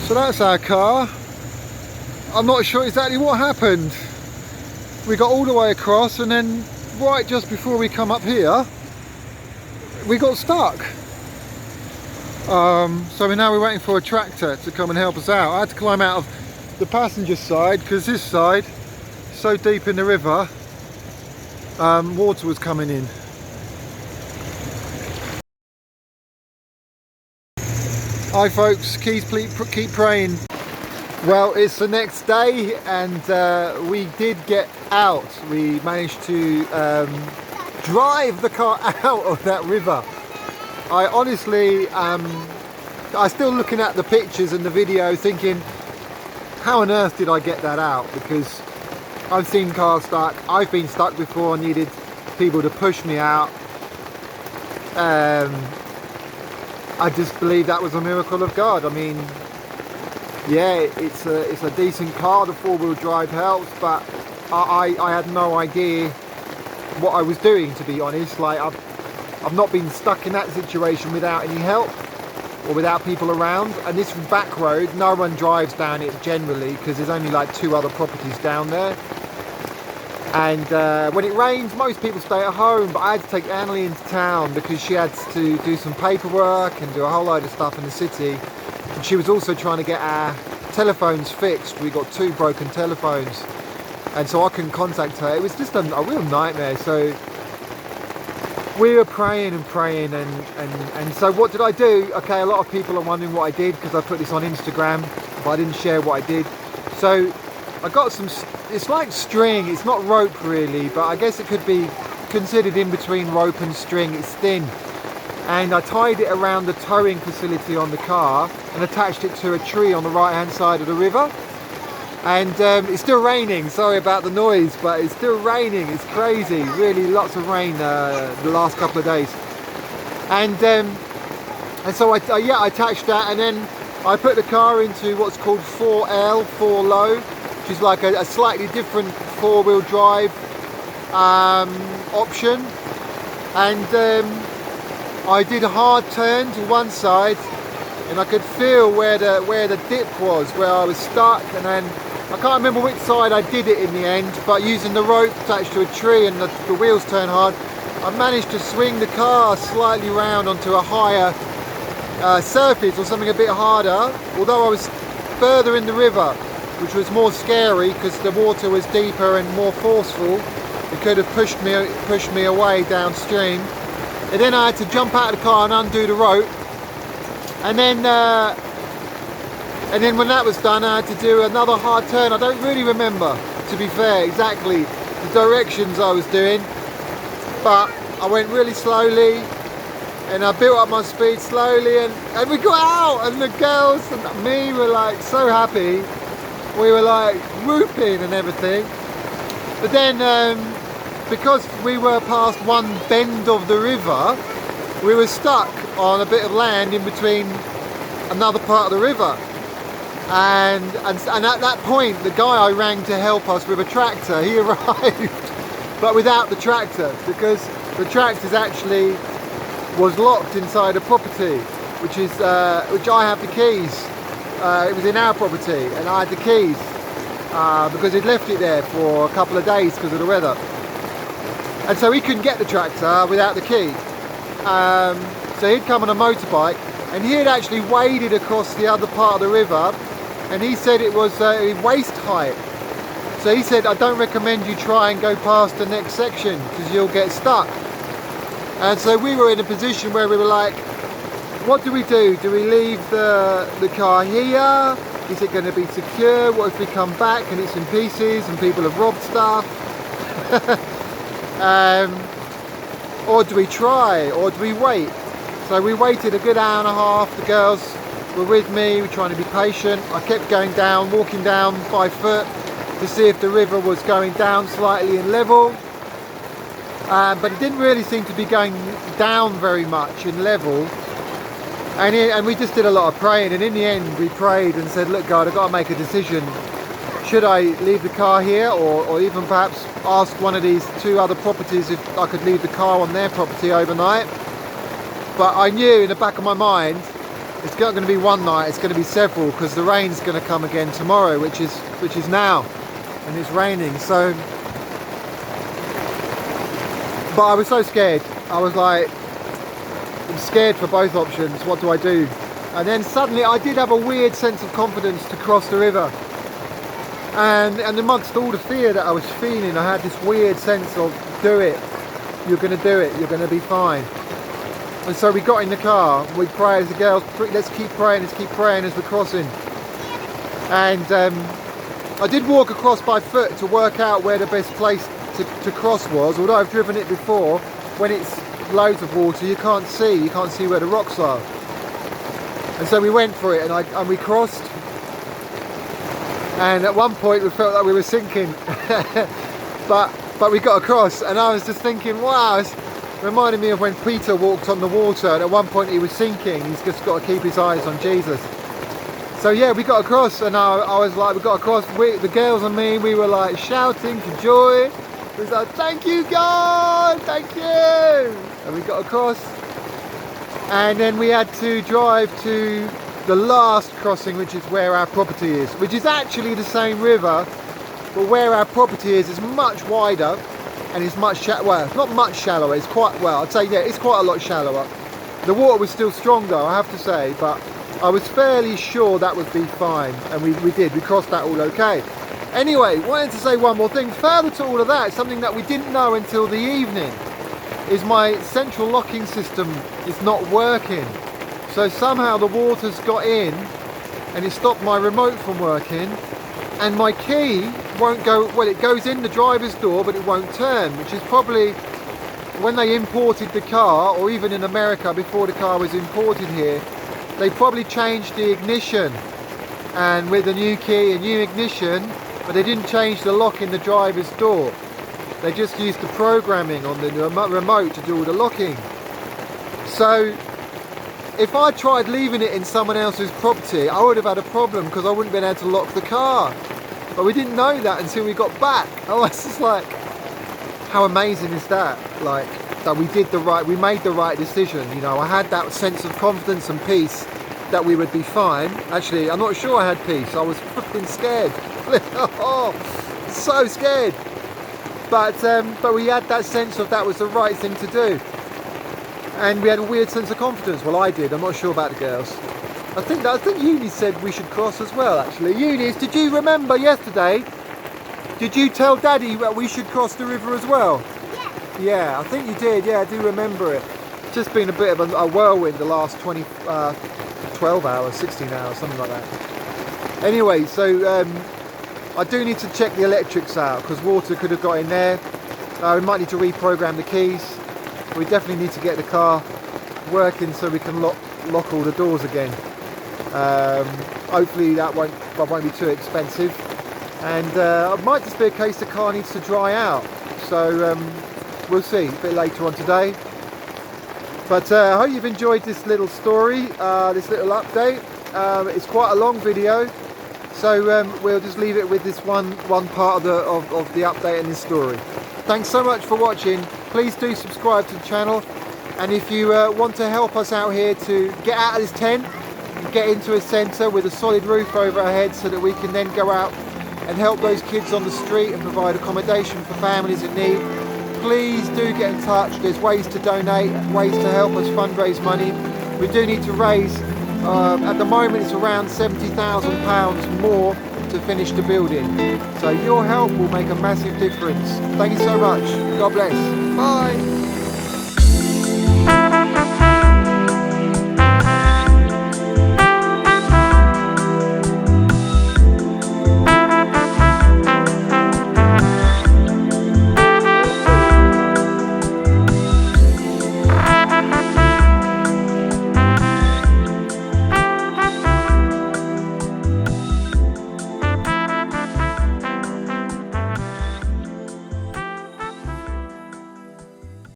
So that's our car. I'm not sure exactly what happened. We got all the way across and then right just before we come up here, we got stuck. So now we're waiting for a tractor to come and help us out. I had to climb out of the passenger side because this side, so deep in the river, water was coming in. Hi folks, keep praying. Well, it's the next day and we did get out. We managed to drive the car out of that river. I honestly, I'm still looking at the pictures and the video thinking, how on earth did I get that out? Because I've seen cars stuck, I've been stuck before, needed people to push me out. I just believe that was a miracle of God. I mean, yeah, it's a decent car, the four-wheel drive helps, but I had no idea what I was doing, to be honest. Like, I've not been stuck in that situation without any help or without people around. And this back road, no one drives down it generally because there's only like 2 other properties down there. And when it rains, most people stay at home, but I had to take Annalie into town because she had to do some paperwork and do a whole load of stuff in the city. And she was also trying to get our telephones fixed. We got 2 broken telephones, and so I couldn't contact her. It was just a real nightmare. So we were praying and praying, and so what did I do? Okay, a lot of people are wondering what I did because I put this on Instagram, but I didn't share what I did. So I got some, it's like string, it's not rope really, but I guess it could be considered in between rope and string. It's thin, and I tied it around the towing facility on the car and attached it to a tree on the right hand side of the river. And it's still raining, sorry about the noise, but it's still raining. It's crazy, really lots of rain the last couple of days. And so I attached that, and then I put the car into what's called 4L, 4 low, which is like a slightly different 4-wheel drive option. And I did a hard turn to one side, and I could feel where the dip was, where I was stuck. And then I can't remember which side I did it in the end, but using the rope attached to a tree and the wheels turn hard, I managed to swing the car slightly round onto a higher surface or something a bit harder, although I was further in the river, which was more scary because the water was deeper and more forceful. It could have pushed me away downstream. And then I had to jump out of the car and undo the rope, and then when that was done, I had to do another hard turn. I don't really remember, to be fair, exactly the directions I was doing, but I went really slowly and I built up my speed slowly, and we got out, and the girls and me were like so happy. We were like whooping and everything. But then because we were past one bend of the river, we were stuck on a bit of land in between another part of the river. And at that point, the guy I rang to help us with a tractor, he arrived, but without the tractor, because the tractor actually was locked inside a property, which I have the keys. It was in our property, and I had the keys because he'd left it there for a couple of days because of the weather. And so he couldn't get the tractor without the key. So he'd come on a motorbike, and he had actually waded across the other part of the river, and he said it was waist height. So he said, I don't recommend you try and go past the next section because you'll get stuck. And so we were in a position where we were like, what do we do? Do we leave the car here? Is it going to be secure? What if we come back and it's in pieces and people have robbed stuff? Or do we try? Or do we wait? So we waited a good hour and a half. The girls were with me, we were trying to be patient. I kept going down, walking down by foot to see if the river was going down slightly in level. But it didn't really seem to be going down very much in level. And we just did a lot of praying, and in the end we prayed and said, look God, I've got to make a decision. Should I leave the car here, or even perhaps ask one of these 2 other properties if I could leave the car on their property overnight? But I knew in the back of my mind, it's not going to be one night, it's going to be several, because the rain's going to come again tomorrow, which is now, and it's raining. So, but I was so scared. I was like, I'm scared for both options. What do I do? And then suddenly I did have a weird sense of confidence to cross the river. And amongst all the fear that I was feeling, I had this weird sense of, do it. You're going to do it. You're going to be fine. And so we got in the car. We prayed as the girls, let's keep praying as we're crossing. And I did walk across by foot to work out where the best place to cross was. Although I've driven it before, when it's loads of water, you can't see where the rocks are. And so we went for it, and we crossed. And at one point we felt like we were sinking, but we got across, and I was just thinking, wow, it's reminded me of when Peter walked on the water, and at one point he was sinking. He's just got to keep his eyes on Jesus. So yeah, we got across, and I was like, we got across, the girls and me, we were like shouting for joy. It was like, thank you God, thank you. And we got across, and then we had to drive to the last crossing, which is where our property is, which is actually the same river, but where our property is much wider, and it's much well, not much shallower, it's quite, well, I'd say, yeah, it's quite a lot shallower. The water was still stronger, I have to say, but I was fairly sure that would be fine, and we did, we crossed that all okay. Anyway, wanted to say one more thing. Further to all of that, something that we didn't know until the evening, is my central locking system is not working. So somehow the water's got in and it stopped my remote from working, and my key won't go, well, it goes in the driver's door but it won't turn, which is probably when they imported the car, or even in America before the car was imported here, they probably changed the ignition, and with a new key, a new ignition, but they didn't change the lock in the driver's door. They just used the programming on the remote to do all the locking. So if I tried leaving it in someone else's property, I would have had a problem, because I wouldn't have been able to lock the car. But we didn't know that until we got back. I was just like, how amazing is that? Like, that we made the right decision. You know, I had that sense of confidence and peace that we would be fine. Actually, I'm not sure I had peace. I was fucking scared. Oh, so scared. But we had that sense of that was the right thing to do. And we had a weird sense of confidence. Well, I did. I'm not sure about the girls. I think Eunice said we should cross as well, actually. Eunice, did you remember yesterday? Did you tell Daddy that we should cross the river as well? Yeah. Yeah, I think you did. Yeah, I do remember it. It's just been a bit of a whirlwind the last 12 hours, 16 hours, something like that. Anyway, so I do need to check the electrics out, because water could have got in there. We might need to reprogram the keys. We definitely need to get the car working so we can lock all the doors again. Hopefully that won't be too expensive, and it might just be a case the car needs to dry out. So we'll see a bit later on today. But I hope you've enjoyed this little story, this little update. It's quite a long video, so we'll just leave it with this one part of the update and this story. Thanks so much for watching. Please do subscribe to the channel, and if you want to help us out here to get out of this tent and get into a centre with a solid roof over our heads, so that we can then go out and help those kids on the street and provide accommodation for families in need, please do get in touch. There's ways to donate, ways to help us fundraise money. We do need to raise, at the moment it's around £70,000 more to finish the building. So your help will make a massive difference. Thank you so much. God bless. Bye.